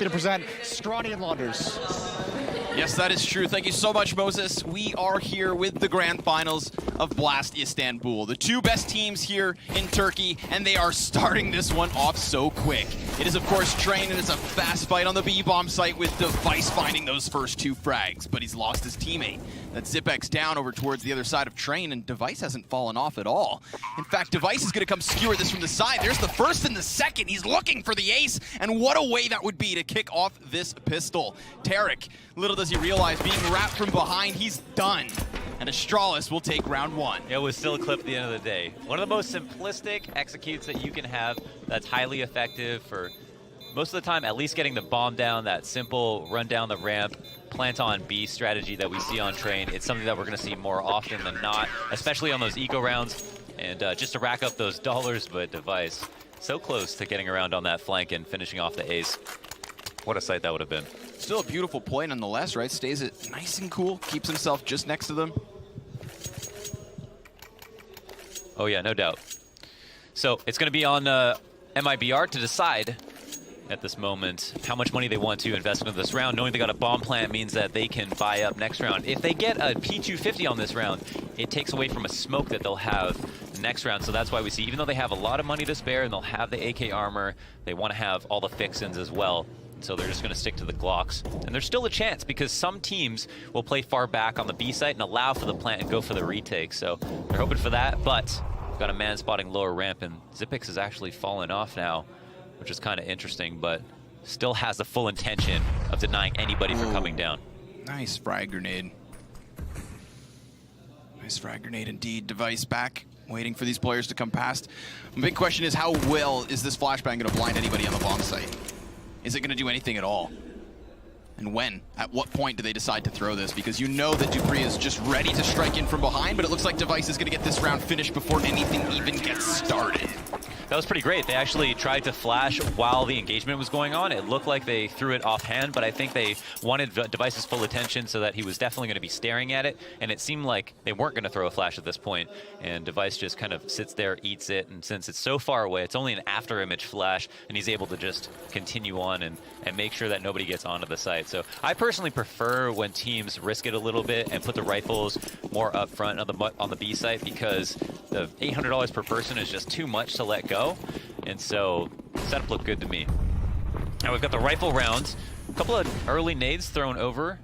happy to present Astrali and Launders. Yes, that is true. Thank you so much, Moses. We are here with the grand finals of Blast Istanbul. The two best teams here in Turkey, and they are starting this one off so quick. It is, of course, Train, and it's a fast fight on the B-bomb site with Device finding those first two frags, but he's lost his teammate. That's Zipex down over towards the other side of Train, and Device hasn't fallen off at all. In fact, Device is going to come skewer this from the side. There's the first and the second. He's looking for the ace, and what a way that would be to kick off this pistol. Tarek, little does he realize, being wrapped from behind, he's done. And Astralis will take round one. It was still a clip at the end of the day. One of the most simplistic executes that you can have that's highly effective for most of the time, at least getting the bomb down, that simple run down the ramp, plant on B strategy that we see on Train. It's something that we're going to see more often than not, especially on those eco rounds, and just to rack up those dollars, but Device so close to getting around on that flank and finishing off the ace. What a sight that would have been. Still a beautiful play nonetheless, right? Stays it nice and cool, keeps himself just next to them. Oh yeah, no doubt. So it's going to be on Mibr to decide at this moment how much money they want to invest into this round. Knowing they got a bomb plant means that they can buy up next round. If they get a P250 on this round, it takes away from a smoke that they'll have next round. So that's why we see, even though they have a lot of money to spare and they'll have the AK armor, they want to have all the fixins as well. So they're just going to stick to the Glocks. And there's still a chance because some teams will play far back on the B site and allow for the plant and go for the retake. So they're hoping for that, but we've got a man spotting lower ramp, and Zipex has actually fallen off now, which is kind of interesting, but still has the full intention of denying anybody from coming down. Nice frag grenade. Nice frag grenade indeed. Device back, waiting for these players to come past. The big question is, how well is this flashbang going to blind anybody on the bomb site? Is it going to do anything at all? And when? At what point do they decide to throw this? Because you know that Dupree is just ready to strike in from behind, but it looks like Device is going to get this round finished before anything even gets started. That was pretty great. They actually tried to flash while the engagement was going on. It looked like they threw it offhand, but I think they wanted Device's full attention so that he was definitely going to be staring at it, and it seemed like they weren't going to throw a flash at this point, and Device just kind of sits there, eats it, and since it's so far away, it's only an after image flash, and he's able to just continue on and make sure that nobody gets onto the site. So I personally prefer when teams risk it a little bit and put the rifles more up front on the B site, because the $800 per person is just too much to let go. And so setup looked good to me. Now we've got the rifle rounds. A couple of early nades thrown over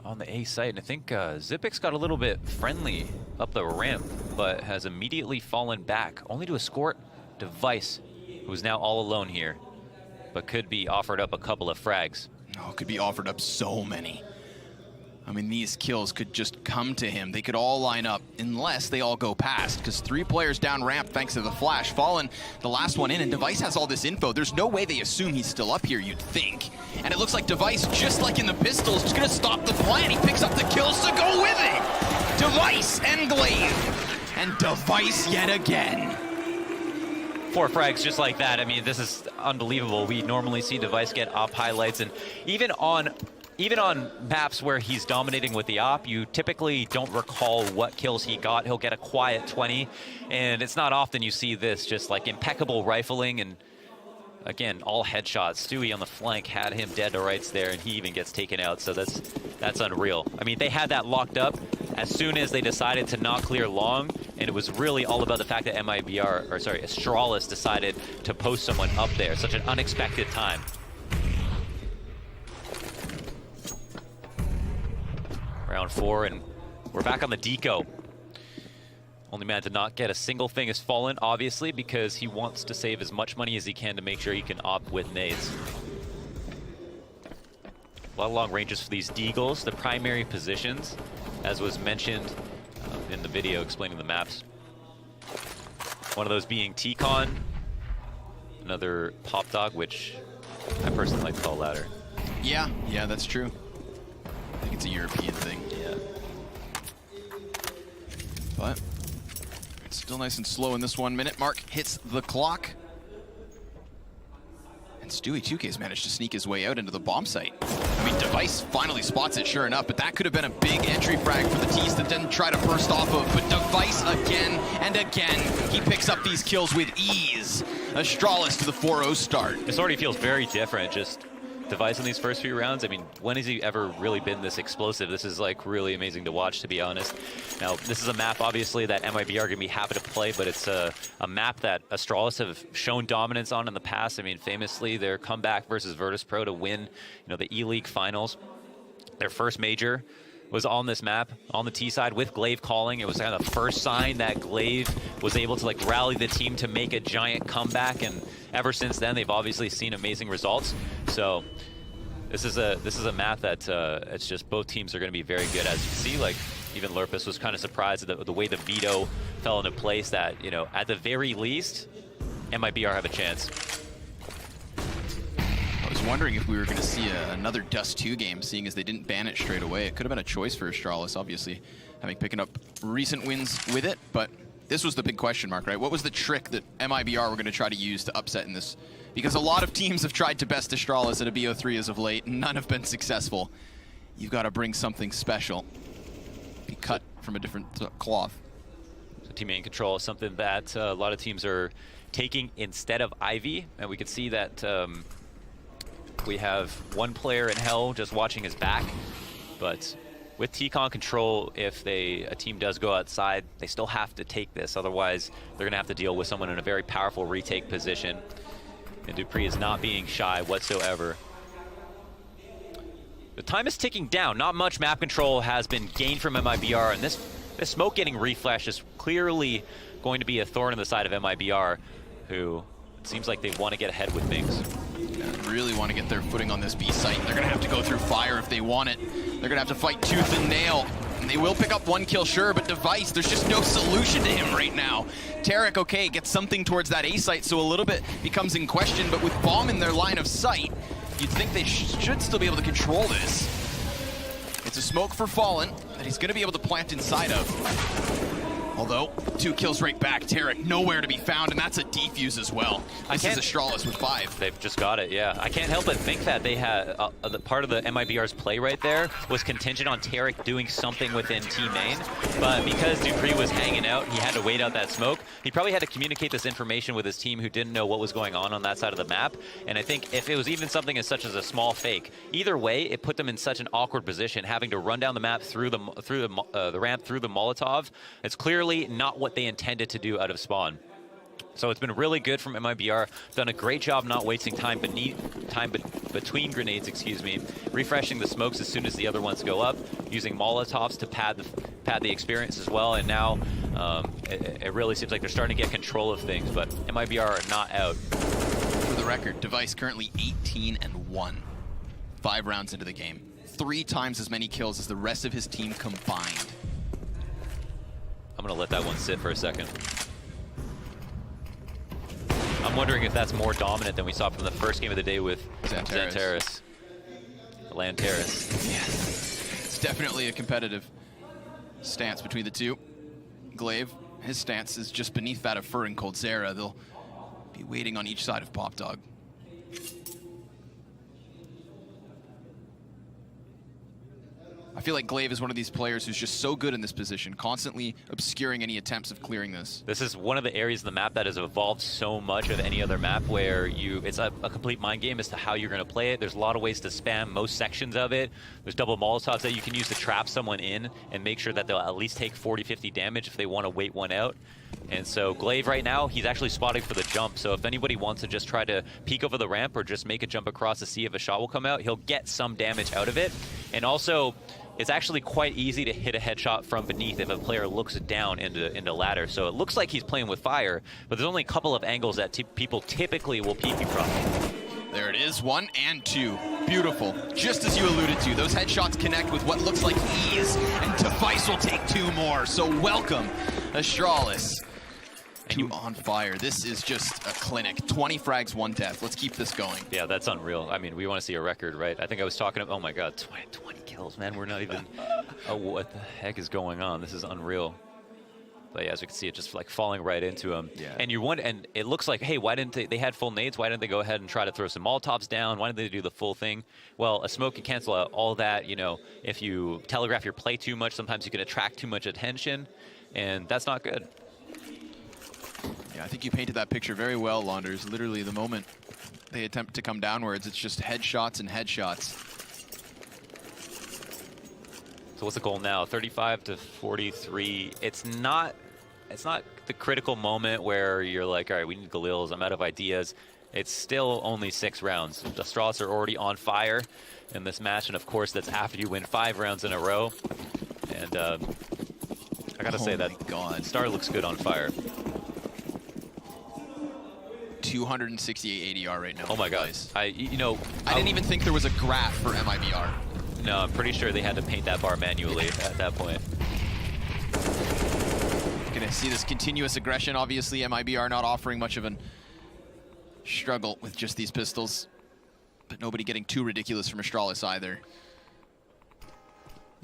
on the A site. And I think Zipex got a little bit friendly up the ramp, but has immediately fallen back, only to escort Device, who's now all alone here, but could be offered up a couple of frags. Oh, could be offered up so many. I mean, these kills could just come to him. They could all line up unless they all go past, because 3 players down ramp thanks to the flash. Fallen, the last one in, and Device has all this info. There's no way they assume he's still up here, you'd think. And it looks like Device, just like in the pistols, is going to stop the plan. He picks up the kills to go with it. Device and Glaive. And Device yet again. 4 frags just like that. I mean, this is unbelievable. We normally see Device get op highlights, and even on maps where he's dominating with the op, you typically don't recall what kills he got. He'll get a quiet 20, and it's not often you see this, just like impeccable rifling, and again, all headshots. Stewie on the flank had him dead to rights there, and he even gets taken out, so that's unreal. I mean, they had that locked up as soon as they decided to not clear long, and it was really all about the fact that Astralis decided to post someone up there. Such an unexpected time. Round 4, and we're back on the deco. Only man to not get a single thing is Fallen, obviously, because he wants to save as much money as he can to make sure he can opt with nades. A lot of long ranges for these deagles. The primary positions, as was mentioned in the video explaining the maps. One of those being T-Con, another Pop Dog, which I personally like to call ladder. Yeah, that's true. I think it's a European thing. Yeah. But it's still nice and slow in this 1 minute mark. Hits the clock. And Stewie 2K's managed to sneak his way out into the bomb site. I mean, Device finally spots it, sure enough, but that could have been a big entry frag for the Tees that didn't try to burst off of. But Device again and again, he picks up these kills with ease. Astralis to the 4-0 start. This already feels very different, just Device in these first few rounds. I mean, when has he ever really been this explosive? This is like really amazing to watch, to be honest. Now, this is a map obviously that MIBR are gonna be happy to play, but it's a map that Astralis have shown dominance on in the past. I mean, famously their comeback versus Virtus Pro to win, the E-League finals. Their first major was on this map, on the T side with Glaive calling. It was kind of the first sign that Glaive was able to like rally the team to make a giant comeback, and ever since then they've obviously seen amazing results. So this is a map that it's just both teams are going to be very good. As you can see, like even Lurpus was kind of surprised at the way the veto fell into place. That at the very least, MIBR have a chance. I was wondering if we were going to see another Dust 2 game, seeing as they didn't ban it straight away. It could have been a choice for Astralis, obviously, picking up recent wins with it, but this was the big question mark, right? What was the trick that MIBR were going to try to use to upset in this? Because a lot of teams have tried to best Astralis at a BO3 as of late, and none have been successful. You've got to bring something special. Be cut from a different cloth. So teammate control is something that a lot of teams are taking instead of Ivy, and we can see that we have one player in Hell just watching his back, but with T-Con control, if a team does go outside, they still have to take this. Otherwise, they're going to have to deal with someone in a very powerful retake position. And Dupree is not being shy whatsoever. The time is ticking down. Not much map control has been gained from MIBR, and this smoke getting reflashed is clearly going to be a thorn in the side of MIBR, who it seems like they want to get ahead with things. Really want to get their footing on this B site. They're going to have to go through fire if they want it. They're going to have to fight tooth and nail. And they will pick up one kill, sure, but Device, there's just no solution to him right now. Tarek, okay, gets something towards that A site, so a little bit becomes in question, but with Bomb in their line of sight, you'd think they should still be able to control this. It's a smoke for Fallen that he's going to be able to plant inside of. Although, 2 kills right back. Tarek nowhere to be found, and that's a defuse as well. This is Astralis with 5. They've just got it, yeah. I can't help but think that they had part of the MIBR's play right there was contingent on Tarek doing something within T main, but because Dupree was hanging out, he had to wait out that smoke. He probably had to communicate this information with his team who didn't know what was going on that side of the map, and I think if it was even something as such as a small fake, either way, it put them in such an awkward position, having to run down the map through the ramp, through the Molotov. It's clearly not what they intended to do out of spawn. So it's been really good from MIBR. Done a great job not wasting time between grenades, refreshing the smokes as soon as the other ones go up, using Molotovs to pad the experience as well. And now it really seems like they're starting to get control of things, but MIBR are not out. For the record, Device currently 18-1. 5 rounds into the game. 3 times as many kills as the rest of his team combined. I'm going to let that one sit for a second. I'm wondering if that's more dominant than we saw from the first game of the day with Xantares. Lantaris. Yeah. It's definitely a competitive stance between the two. Glaive, his stance is just beneath that of Fur and Coldzera. They'll be waiting on each side of Pop Dog. I feel like Glaive is one of these players who's just so good in this position, constantly obscuring any attempts of clearing this. This is one of the areas of the map that has evolved so much of any other map where it's a complete mind game as to how you're going to play it. There's a lot of ways to spam most sections of it. There's double Molotovs that you can use to trap someone in and make sure that they'll at least take 40-50 damage if they want to wait one out. And so Glaive right now, he's actually spotting for the jump. So if anybody wants to just try to peek over the ramp or just make a jump across to see if a shot will come out, he'll get some damage out of it. And also, it's actually quite easy to hit a headshot from beneath if a player looks down into ladder. So it looks like he's playing with fire, but there's only a couple of angles that people typically will peek you from. There it is, 1 and 2. Beautiful. Just as you alluded to, those headshots connect with what looks like ease, and Device will take 2 more. So welcome, Astralis. On fire. This is just a clinic. 20 frags, 1 death. Let's keep this going. Yeah, that's unreal. I mean, we want to see a record, right? I think I was talking about, oh my God, 20 kills, man. We're not even, oh, what the heck is going on? This is unreal. But yeah, as you can see, it just like falling right into him. Yeah. And and it looks like, hey, why didn't they had full nades? Why didn't they go ahead and try to throw some Molotovs down? Why didn't they do the full thing? Well, a smoke can cancel out all that. If you telegraph your play too much, sometimes you can attract too much attention, and that's not good. Yeah, I think you painted that picture very well, Launders. Literally the moment they attempt to come downwards, it's just headshots and headshots. So what's the goal now? 35 to 43. It's not the critical moment where you're like, all right, we need Galils. I'm out of ideas. It's still only 6 rounds. The Astralis are already on fire in this match, and of course that's after you win 5 rounds in a row. And I gotta say that God, Star looks good on fire. 268 ADR right now. Oh my God! I didn't even think there was a graph for MIBR. No, I'm pretty sure they had to paint that bar manually at that point. Gonna see this continuous aggression. Obviously, MIBR not offering much of a struggle with just these pistols, but nobody getting too ridiculous from Astralis either.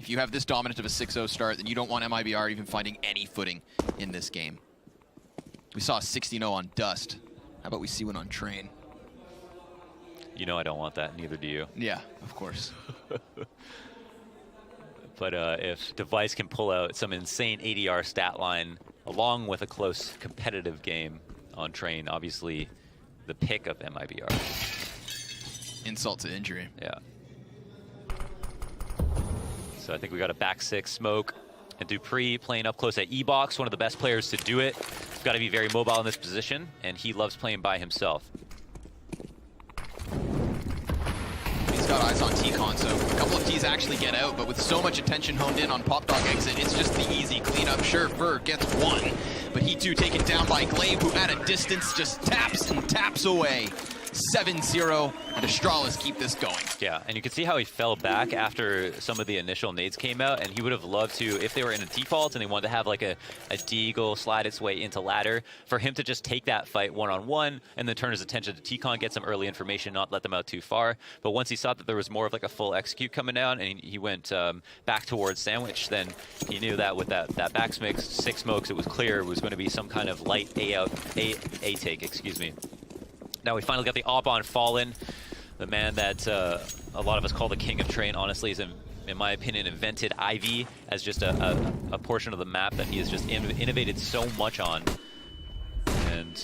If you have this dominant of a 6-0 start, then you don't want MIBR even finding any footing in this game. We saw a 16-0 on Dust. How about we see one on Train? You know I don't want that, neither do you. Yeah, of course. But if Device can pull out some insane ADR stat line, along with a close competitive game on Train, obviously the pick of MIBR. Insult to injury. Yeah. So I think we got a back 6 smoke. And Dupree playing up close at E-Box, one of the best players to do it. He's got to be very mobile in this position, and he loves playing by himself. He's got eyes on T-Con, so a couple of Ts actually get out, but with so much attention honed in on Pop Dog exit, it's just the easy cleanup. Sure, Fur gets 1, but he too taken down by Glaive, who at a distance just taps and taps away. 7-0, and Astralis keep this going. Yeah, and you can see how he fell back after some of the initial nades came out, and he would have loved to, if they were in a default and they wanted to have like a deagle slide its way into ladder, for him to just take that fight one-on-one and then turn his attention to T-Con, get some early information, not let them out too far. But once he saw that there was more of like a full execute coming down, and he went back towards Sandwich, then he knew that with that back 6 smokes, it was clear it was going to be some kind of light A take, excuse me. Now we finally got the op on Fallen, the man that a lot of us call the king of Train. Honestly, is in my opinion invented Ivy as just a portion of the map that he has just innovated so much on. And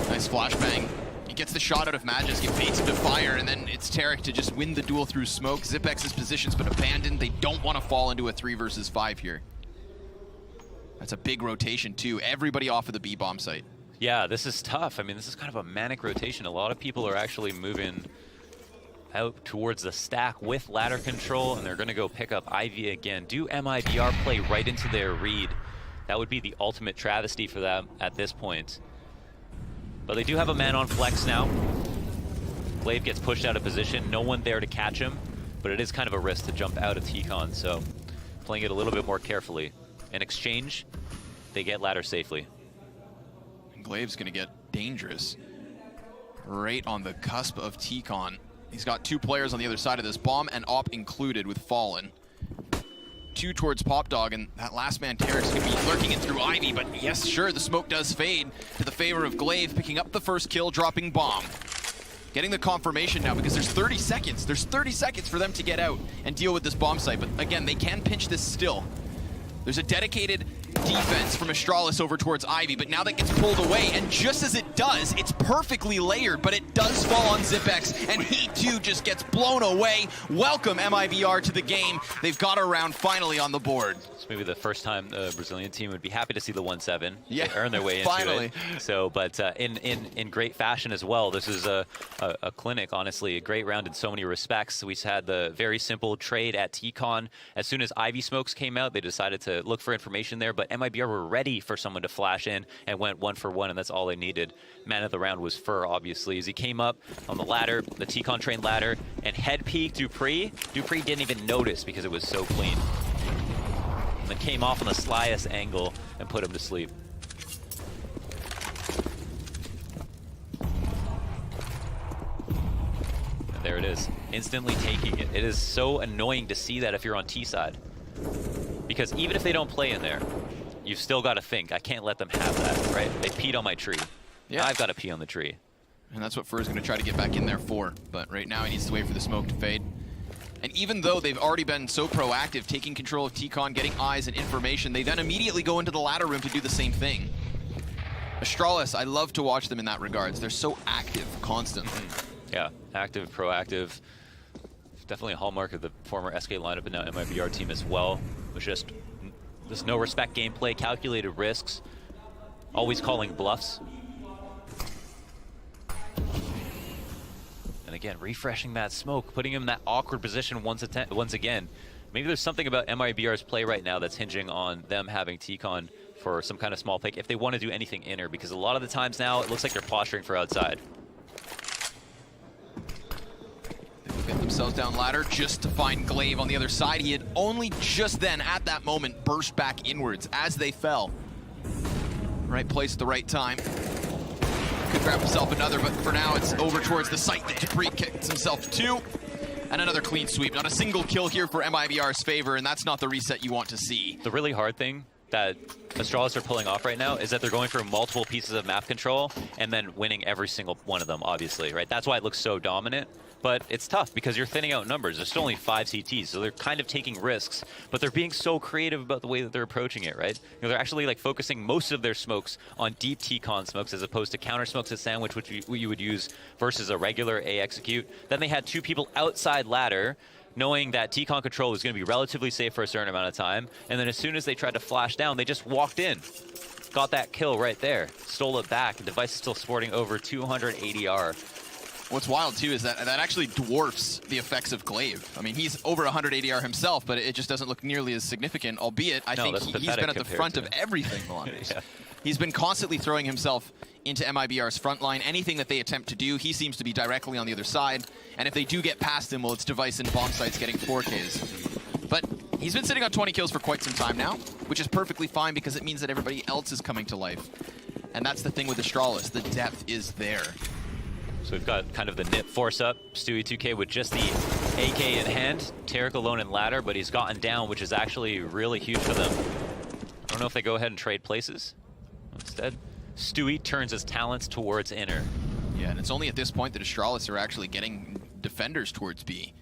nice flashbang. He gets the shot out of Magisk, it baits him to fire, and then it's Tarek to just win the duel through smoke. Zipex's position's been abandoned. They don't want to fall into a 3 versus 5 here. That's a big rotation too. Everybody off of the B-bomb site. Yeah, this is tough. I mean, this is kind of a manic rotation. A lot of people are actually moving out towards the stack with ladder control, and they're going to go pick up Ivy again. Do MIBR play right into their read? That would be the ultimate travesty for them at this point. But they do have a man on flex now. Glaive gets pushed out of position. No one there to catch him, but it is kind of a risk to jump out of T-Con, so playing it a little bit more carefully. In exchange, they get ladder safely. Glaive's gonna get dangerous. Right on the cusp of T-Con. He's got 2 players on the other side of this, Bomb and Op included with Fallen. 2 towards Pop Dog, and that last man, Tarek's gonna be lurking it through Ivy, but yes, sure, the smoke does fade to the favor of Glaive, picking up the first kill, dropping Bomb. Getting the confirmation now because there's 30 seconds. There's 30 seconds for them to get out and deal with this bomb site, but again, they can pinch this still. There's a dedicated defense from Astralis over towards Ivy, but now that gets pulled away, and just as it does, it's perfectly layered, but it does fall on Zipex, and he too just gets blown away. Welcome MIBR to the game. They've got a round finally on the board. It's maybe the first time the Brazilian team would be happy to see the 1-7. Yeah, they earn their way into finally. it. So, but in great fashion as well. This is a clinic, honestly, a great round in so many respects. We had the very simple trade at T-Con. As soon as Ivy smokes came out, they decided to look for information there, but MIBR were ready for someone to flash in and went 1 for 1, and that's all they needed. Man of the round was Fur, obviously, as he came up on the ladder, the T-Con train ladder, and head peek Dupree. Dupree didn't even notice because it was so clean. And then came off on the slyest angle and put him to sleep. And there it is, instantly taking it. It is so annoying to see that if you're on T side. Because even if they don't play in there, you've still got to think, I can't let them have that, right? They peed on my tree. Yeah. I've got to pee on the tree. And that's what Fur's going to try to get back in there for. But right now he needs to wait for the smoke to fade. And even though they've already been so proactive, taking control of T-Con, getting eyes and information, they then immediately go into the ladder room to do the same thing. Astralis, I love to watch them in that regards. They're so active constantly. Yeah, active, proactive. Definitely a hallmark of the former SK lineup and now MIBR team as well. With just this no respect gameplay, calculated risks, always calling bluffs. And again, refreshing that smoke, putting him in that awkward position once again. Maybe there's something about MIBR's play right now that's hinging on them having T-Con for some kind of small pick if they want to do anything inner, because a lot of the times now it looks like they're posturing for outside. They get themselves down ladder just to find Glaive on the other side. He had only just then, at that moment, burst back inwards as they fell. Right place at the right time. Could grab himself another, but for now it's over towards the site that Dupree kicks himself to. And another clean sweep. Not a single kill here for MIBR's favor, and that's not the reset you want to see. The really hard thing that Astralis are pulling off right now is that they're going for multiple pieces of map control and then winning every single one of them, obviously, right? That's why it looks so dominant. But it's tough because you're thinning out numbers. There's still only 5 CTs, so they're kind of taking risks, but they're being so creative about the way that they're approaching it, right? You know, they're actually like focusing most of their smokes on deep T-Con smokes as opposed to counter smokes at sandwich, which you would use versus a regular A execute. Then they had 2 people outside ladder, knowing that T-Con control was going to be relatively safe for a certain amount of time, and then as soon as they tried to flash down, they just walked in. Got that kill right there, stole it back, and Device is still sporting over 200 ADR. What's wild, too, is that actually dwarfs the effects of Glaive. I mean, he's over 100 ADR himself, but it just doesn't look nearly as significant, albeit I think he's been at the front of everything, Melendez. Yeah. He's been constantly throwing himself into MIBR's front line. Anything that they attempt to do, he seems to be directly on the other side. And if they do get past him, well, it's Device and bomb sites getting 4Ks. But he's been sitting on 20 kills for quite some time now, which is perfectly fine because it means that everybody else is coming to life. And that's the thing with Astralis. The depth is there. So we've got kind of the nip force up, Stewie 2K with just the AK in hand, Tarek alone in ladder, but he's gotten down, which is actually really huge for them. I don't know if they go ahead and trade places. Instead, Stewie turns his talents towards inner. Yeah, and it's only at this point that Astralis are actually getting defenders towards B.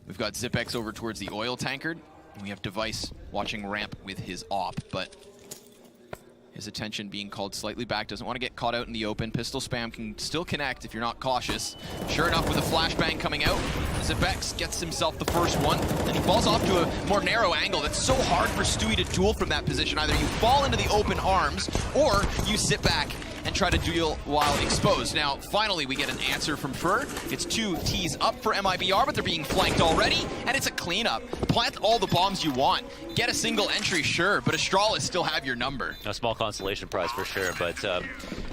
We've got Zipex over towards the oil tankard, and we have Device watching ramp with his op, but his attention being called slightly back, doesn't want to get caught out in the open. Pistol spam can still connect if you're not cautious. Sure enough, with a flashbang coming out, Zipex gets himself the first one, and he falls off to a more narrow angle. That's so hard for Stewie to duel from that position. Either you fall into the open arms, or you sit back and try to duel while exposed. Now, finally, we get an answer from Fur. It's 2 Ts up for MIBR, but they're being flanked already, and it's a cleanup. Plant all the bombs you want. Get a single entry, sure, but Astralis still have your number. A small consolation prize for sure, but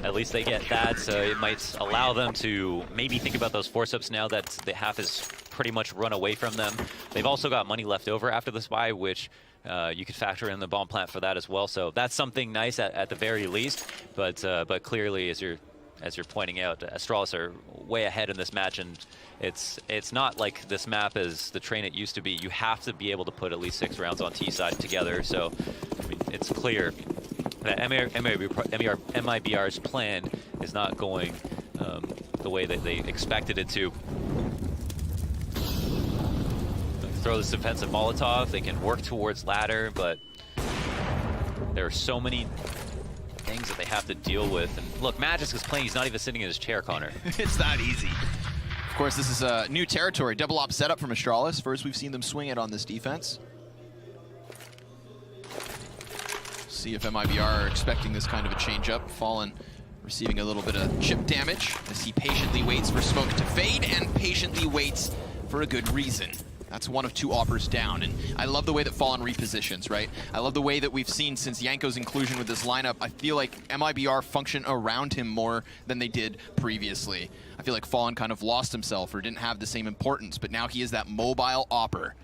at least they get that, so it might allow them to maybe think about those force-ups now that the half is pretty much run away from them. They've also got money left over after the spy, which you could factor in the bomb plant for that as well. So that's something nice at the very least. But clearly, as you're pointing out, Astralis are way ahead in this match, and it's not like this map is the train it used to be. You have to be able to put at least 6 rounds on T side together. So I mean, it's clear that MIBR's plan is not going the way that they expected it to. Throw this defensive Molotov, they can work towards ladder, but there are so many things that they have to deal with. And look, Magisk is playing, he's not even sitting in his chair, Connor. It's that easy. Of course, this is a new territory. Double op setup from Astralis. First, we've seen them swing it on this defense. See if MIBR are expecting this kind of a change-up. Fallen receiving a little bit of chip damage as he patiently waits for smoke to fade and patiently waits for a good reason. That's one of 2 oppers down, and I love the way that Fallen repositions, right? I love the way that we've seen since Yanko's inclusion with this lineup. I feel like MIBR function around him more than they did previously. I feel like Fallen kind of lost himself or didn't have the same importance, but now he is that mobile opper,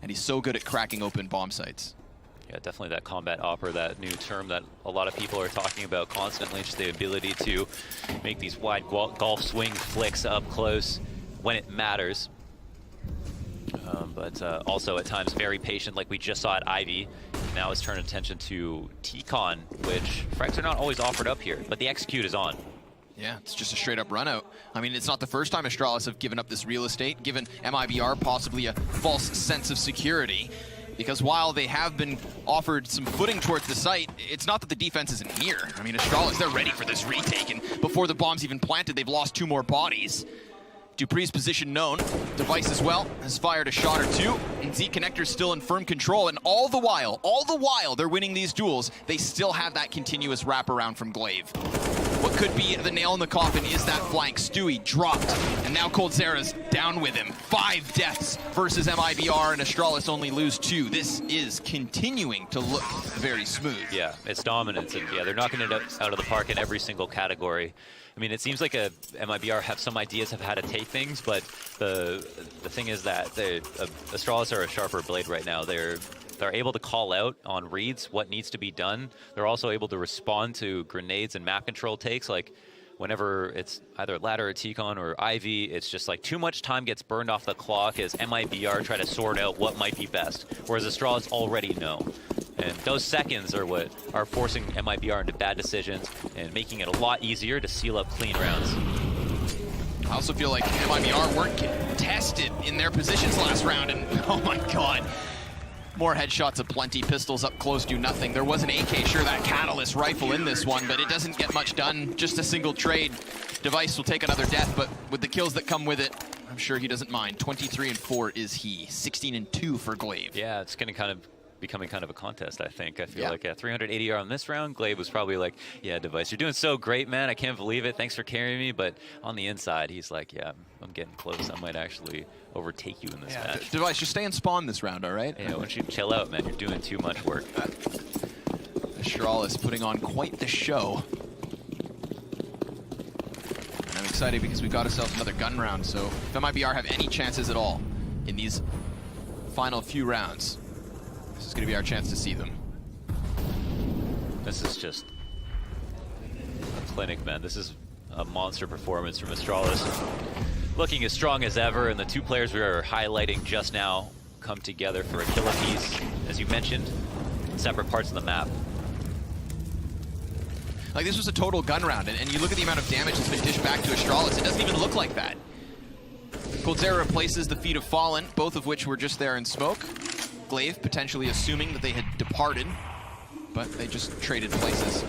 and he's so good at cracking open bomb sites. Yeah, definitely that combat opper, that new term that a lot of people are talking about constantly, just the ability to make these wide golf swing flicks up close when it matters. But also at times very patient, like we just saw at Ivy. Now is turning attention to T-Con, which frags are not always offered up here, but the execute is on. Yeah, it's just a straight up run out. I mean, it's not the first time Astralis have given up this real estate, given MIBR possibly a false sense of security. Because while they have been offered some footing towards the site, it's not that the defense isn't here. I mean, Astralis, they're ready for this retake, and before the bomb's even planted, they've lost 2 more bodies. Dupree's position known. Device as well has fired a shot or 2, and Z Connector's still in firm control, and all the while they're winning these duels, they still have that continuous wraparound from Glaive. What could be the nail in the coffin is that flank. Stewie dropped, and now coldzera's down with him. 5 deaths versus Mibr, and Astralis only lose 2. This is continuing to look very smooth. Yeah, it's dominance, and yeah, they're knocking it out of the park in every single category. I mean, it seems like Mibr have some ideas of how to take things, but the thing is that Astralis are a sharper blade right now. They're able to call out on reads what needs to be done. They're also able to respond to grenades and map control takes. Like, whenever it's either Ladder or T-Con or Ivy, it's just like too much time gets burned off the clock as Mibr try to sort out what might be best, whereas Astralis already know. And those seconds are what are forcing Mibr into bad decisions and making it a lot easier to seal up clean rounds. I also feel like Mibr weren't tested in their positions last round, and oh my god. More headshots aplenty, pistols up close do nothing. There was an AK, sure, that Catalyst rifle in this one, but it doesn't get much done. Just a single trade. Device will take another death, but with the kills that come with it, I'm sure he doesn't mind. 23-4 is he. 16-2 for Glaive. Yeah, it's gonna becoming kind of a contest, I think. I feel like 380 on this round. Glaive was probably like, yeah, Device, you're doing so great, man. I can't believe it. Thanks for carrying me. But on the inside, he's like, yeah, I'm getting close. I might actually overtake you in this match. Device, just stay in spawn this round, all right? Yeah, why don't you chill out, man? You're doing too much work. Astralis putting on quite the show. And I'm excited because we've got ourselves another gun round, so if Mibr have any chances at all in these final few rounds, this is going to be our chance to see them. This is just a clinic, man. This is a monster performance from Astralis. Looking as strong as ever, and the 2 players we are highlighting just now come together for a kill apiece, as you mentioned, separate parts of the map. Like, this was a total gun round, and you look at the amount of damage that's been dished back to Astralis, it doesn't even look like that. coldzera replaces the Feet of Fallen, both of which were just there in smoke. Glaive potentially assuming that they had departed, but they just traded places.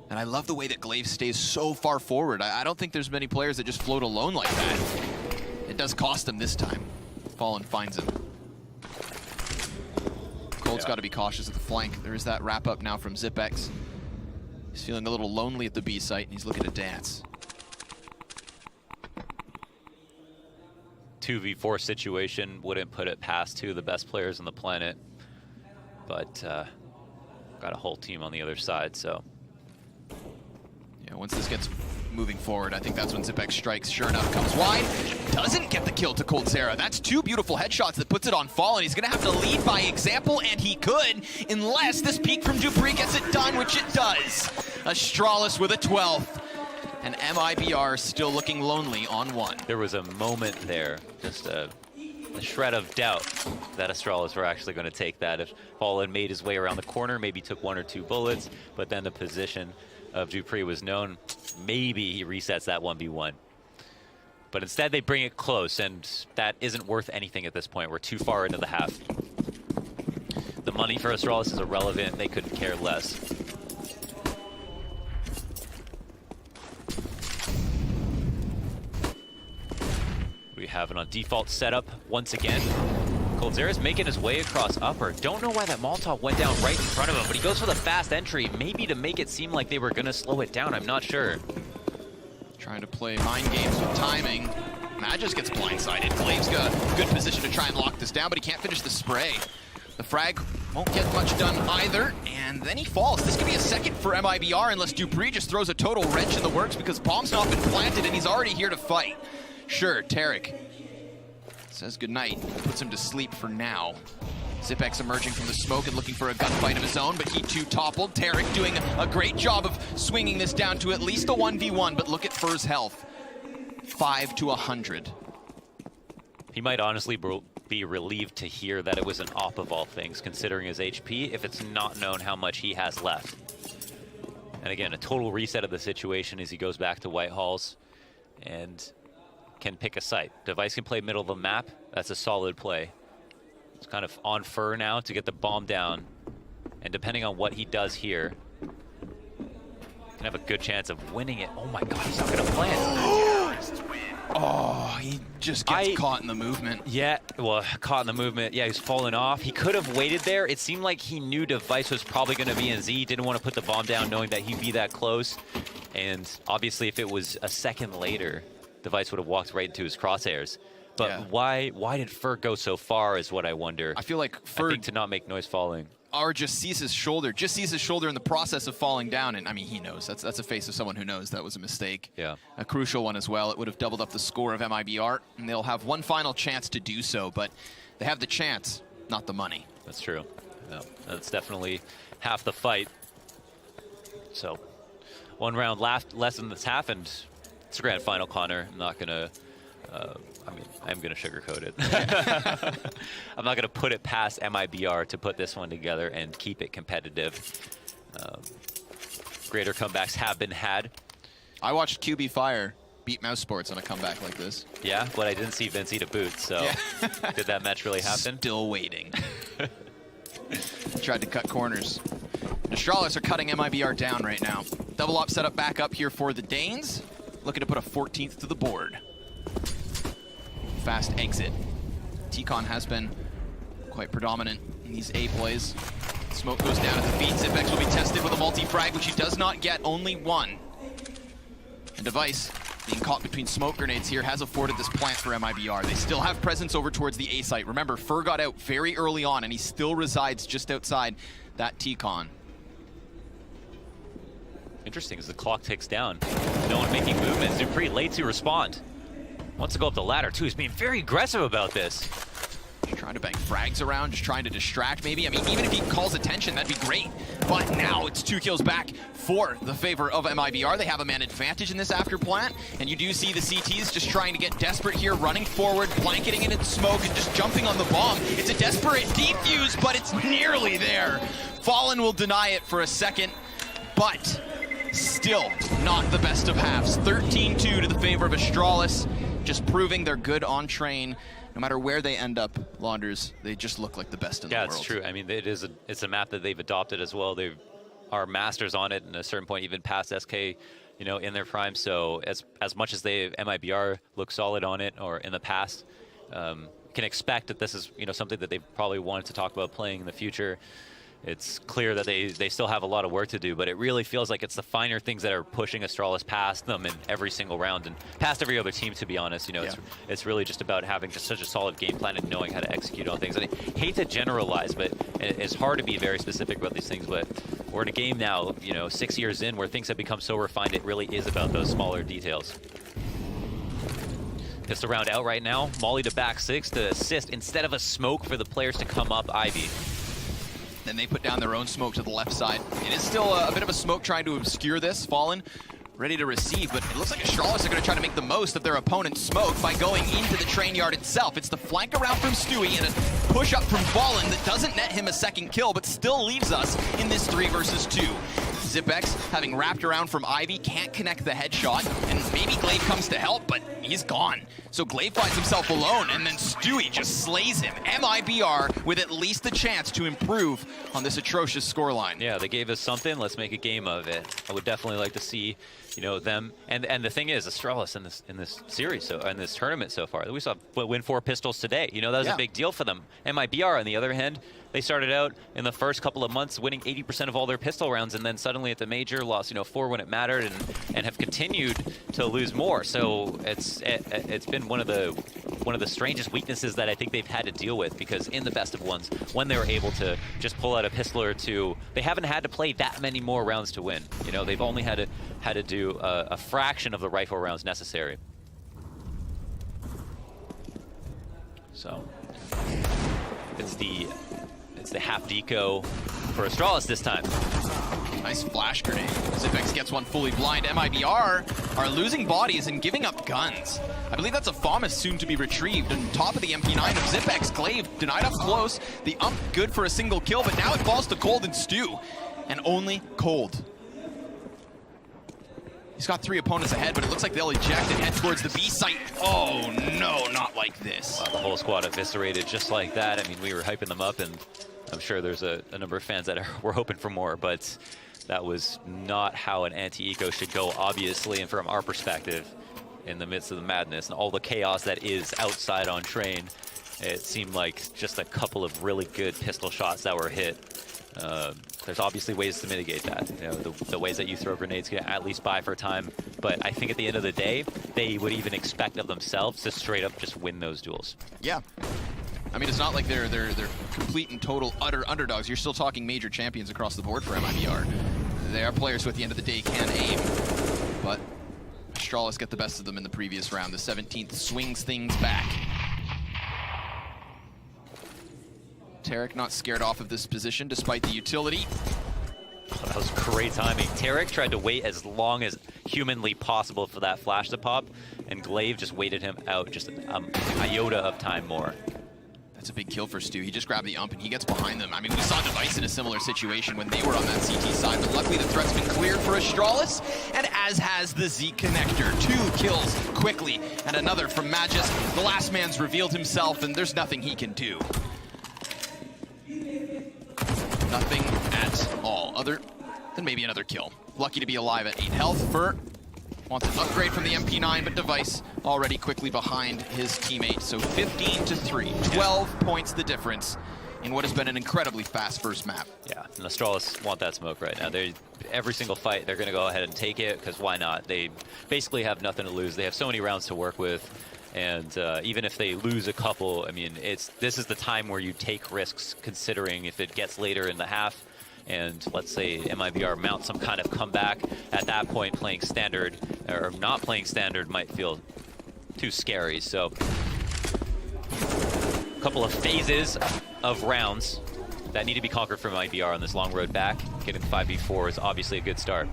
And I love the way that Glaive stays so far forward. I don't think there's many players that just float alone like that. It does cost him this time. Fallen finds him. Cold's got to be cautious at the flank. There is that wrap up now from Zipex. He's feeling a little lonely at the B site, and he's looking to dance. 2v4 situation, wouldn't put it past 2 of the best players on the planet, but got a whole team on the other side, so. Yeah, once this gets moving forward, I think that's when Zipex strikes. Sure enough, comes wide, doesn't get the kill to coldzera. That's 2 beautiful headshots that puts it on Fallen. He's gonna have to lead by example, and he could, unless this peek from Dupree gets it done, which it does. Astralis with a 12th. And Mibr still looking lonely on 1. There was a moment there, just a shred of doubt that Astralis were actually going to take that. If Fallen made his way around the corner, maybe took 1 or 2 bullets, but then the position of Dupree was known. Maybe he resets that 1v1. But instead they bring it close, and that isn't worth anything at this point. We're too far into the half. The money for Astralis is irrelevant. They couldn't care less. We have it on default setup once again. coldzera's making his way across upper. Don't know why that Molotov went down right in front of him, but he goes for the fast entry, maybe to make it seem like they were gonna slow it down, I'm not sure. Trying to play mind games with timing. Magis gets blindsided. Glaive's got a good position to try and lock this down, but he can't finish the spray. The frag won't get much done either, and then he falls. This could be a second for Mibr unless Dupree just throws a total wrench in the works because bomb's not been planted and he's already here to fight. Sure, Tarek says goodnight, puts him to sleep for now. Zipex emerging from the smoke and looking for a gunfight of his own, but he too toppled. Tarek doing a great job of swinging this down to at least a 1v1, but look at Fur's health. 5 to 100. He might honestly be relieved to hear that it was an op of all things, considering his HP, if it's not known how much he has left. And again, a total reset of the situation as he goes back to Whitehall's and can pick a site. Device can play middle of the map. That's a solid play. It's kind of on Fur now to get the bomb down. And depending on what he does here, can have a good chance of winning it. Oh my god, he's not going to plant. Oh, he just gets caught in the movement. Yeah, well, caught in the movement. Yeah, he's falling off. He could have waited there. It seemed like he knew Device was probably going to be in Z. Didn't want to put the bomb down knowing that he'd be that close. And obviously, if it was a second later, Device would have walked right into his crosshairs. But why did Fur go so far is what I wonder. I feel like Fur... I think to not make noise falling. Or just sees his shoulder in the process of falling down. And I mean, he knows. That's a face of someone who knows that was a mistake. Yeah. A crucial one as well. It would have doubled up the score of Mibr, and they'll have one final chance to do so. But they have the chance, not the money. That's true. No, that's definitely half the fight. So, one round lesson that's happened. It's a grand final, Connor. I'm not going to... I mean, I'm going to sugarcoat it. I'm not going to put it past Mibr to put this one together and keep it competitive. Greater comebacks have been had. I watched QB Fire beat Mouse Sports on a comeback like this. Yeah, but I didn't see Vincey to boot, so did that match really happen? Still waiting. Tried to cut corners. Astralis are cutting Mibr down right now. Double op setup back up here for the Danes. Looking to put a 14th to the board. Fast exit. T-Con has been quite predominant in these A plays. Smoke goes down at the feet. Zipex will be tested with a multi-frag, which he does not get, only one. And Device, being caught between smoke grenades here, has afforded this plant for Mibr. They still have presence over towards the A site. Remember, Fur got out very early on, and he still resides just outside that T-Con. Interesting, as the clock ticks down. No one making movements. Dupree late to respond. Wants to go up the ladder, too. He's being very aggressive about this. Just trying to bang frags around, just trying to distract, maybe. I mean, even if he calls attention, that'd be great. But now it's 2 kills back for the favor of Mibr. They have a man advantage in this after plant, and you do see the CTs just trying to get desperate here, running forward, blanketing it in smoke, and just jumping on the bomb. It's a desperate defuse, but it's nearly there. Fallen will deny it for a second, but still not the best of halves. 13-2 to the favor of Astralis. Just proving they're good on train. No matter where they end up, Launders, they just look like the best in the world. Yeah, it's true. I mean, it's a map that they've adopted as well. They are masters on it, and at a certain point, even past SK, you know, in their prime. So as much as Mibr look solid on it, or in the past, can expect that this is, you know, something that they probably wanted to talk about playing in the future. It's clear that they still have a lot of work to do, but it really feels like it's the finer things that are pushing Astralis past them in every single round and past every other team, to be honest. You know, it's really just about having just such a solid game plan and knowing how to execute on things. And I hate to generalize, but it's hard to be very specific about these things, but we're in a game now, you know, 6 years in, where things have become so refined, it really is about those smaller details. Pistol round out right now. Molly to back 6 to assist instead of a smoke for the players to come up Ivy. Then they put down their own smoke to the left side. It is still a bit of a smoke trying to obscure this. Fallen, ready to receive, but it looks like Astralis are going to try to make the most of their opponent's smoke by going into the train yard itself. It's the flank around from Stewie and a push up from Fallen that doesn't net him a second kill, but still leaves us in this 3 versus 2. Zipex, having wrapped around from Ivy, can't connect the headshot, and maybe Glaive comes to help, but he's gone. So Glaive finds himself alone, and then Stewie just slays him. Mibr with at least a chance to improve on this atrocious scoreline. Yeah, they gave us something. Let's make a game of it. I would definitely like to see, you know, them. And the thing is, Astralis in this series, so in this tournament so far, we saw win 4 pistols today. You know, that was a big deal for them. Mibr, on the other hand, they started out in the first couple of months winning 80% of all their pistol rounds, and then suddenly at the major lost, you know, 4 when it mattered, and have continued to lose more. So it's been one of the strangest weaknesses that I think they've had to deal with, because in the best of ones, when they were able to just pull out a pistol or two, they haven't had to play that many more rounds to win. You know, they've only had to do a fraction of the rifle rounds necessary. So it's the half deco for Astralis this time. Nice flash grenade. Zipex gets one fully blind. Mibr are losing bodies and giving up guns. I believe that's a FAMAS soon to be retrieved. On top of the MP9 of Zipex, Glaive denied up close. The ump good for a single kill, but now it falls to Cold and Stu. And only Cold. He's got 3 opponents ahead, but it looks like they'll eject and head towards the B site. Oh no, not like like this. The whole squad eviscerated just like that. I mean, we were hyping them up, and I'm sure there's a number of fans that were hoping for more, but that was not how an anti-eco should go, obviously, and from our perspective, in the midst of the madness and all the chaos that is outside on train, it seemed like just a couple of really good pistol shots that were hit. There's obviously ways to mitigate that. You know, the ways that you throw grenades can at least buy for time. But I think at the end of the day, they would even expect of themselves to straight up just win those duels. Yeah. I mean, it's not like they're complete and total utter underdogs. You're still talking major champions across the board for MIBR. They are players who at the end of the day can aim, but Astralis get the best of them in the previous round. The 17th swings things back. Tarek not scared off of this position despite the utility. Oh, that was great timing. Tarek tried to wait as long as humanly possible for that flash to pop, and Glaive just waited him out just an iota of time more. That's a big kill for Stu. He just grabbed the ump and he gets behind them. I mean, we saw Device in a similar situation when they were on that CT side, but luckily the threat's been cleared for Astralis, and as has the Z connector. 2 kills quickly, and another from Magis. The last man's revealed himself, and there's nothing he can do. Nothing at all, other than maybe another kill. Lucky to be alive at 8 health. Fur wants an upgrade from the MP9, but Device already quickly behind his teammate. So 15-3, 12 points the difference in what has been an incredibly fast first map. Yeah, and Astralis want that smoke right now. Every single fight, they're going to go ahead and take it, because why not? They basically have nothing to lose. They have so many rounds to work with. And even if they lose a couple, I mean, this is the time where you take risks, considering if it gets later in the half, and let's say MIBR mounts some kind of comeback, at that point playing standard, or not playing standard, might feel too scary. So a couple of phases of rounds that need to be conquered from MIBR on this long road back. Getting 5v4 is obviously a good start.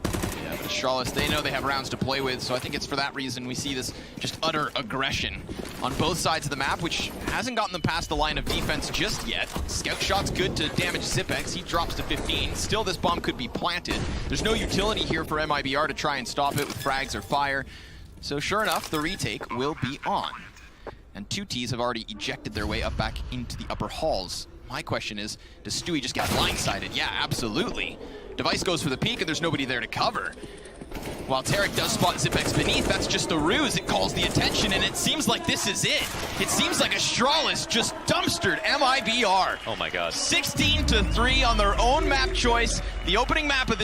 Yeah, but Astralis, they know they have rounds to play with, so I think it's for that reason we see this just utter aggression on both sides of the map, which hasn't gotten them past the line of defense just yet. Scout shot's good to damage Zipex. He drops to 15. Still, this bomb could be planted. There's no utility here for MIBR to try and stop it with frags or fire. So sure enough, the retake will be on. And 2 Ts have already ejected their way up back into the upper halls. My question is, does Stewie just get blindsided? Yeah, absolutely. Device goes for the peek and there's nobody there to cover. While Tarek does spot Zipex beneath, that's just a ruse. It calls the attention, and it seems like this is it. It seems like Astralis just dumpstered MIBR. Oh my god. 16-3 on their own map choice. The opening map of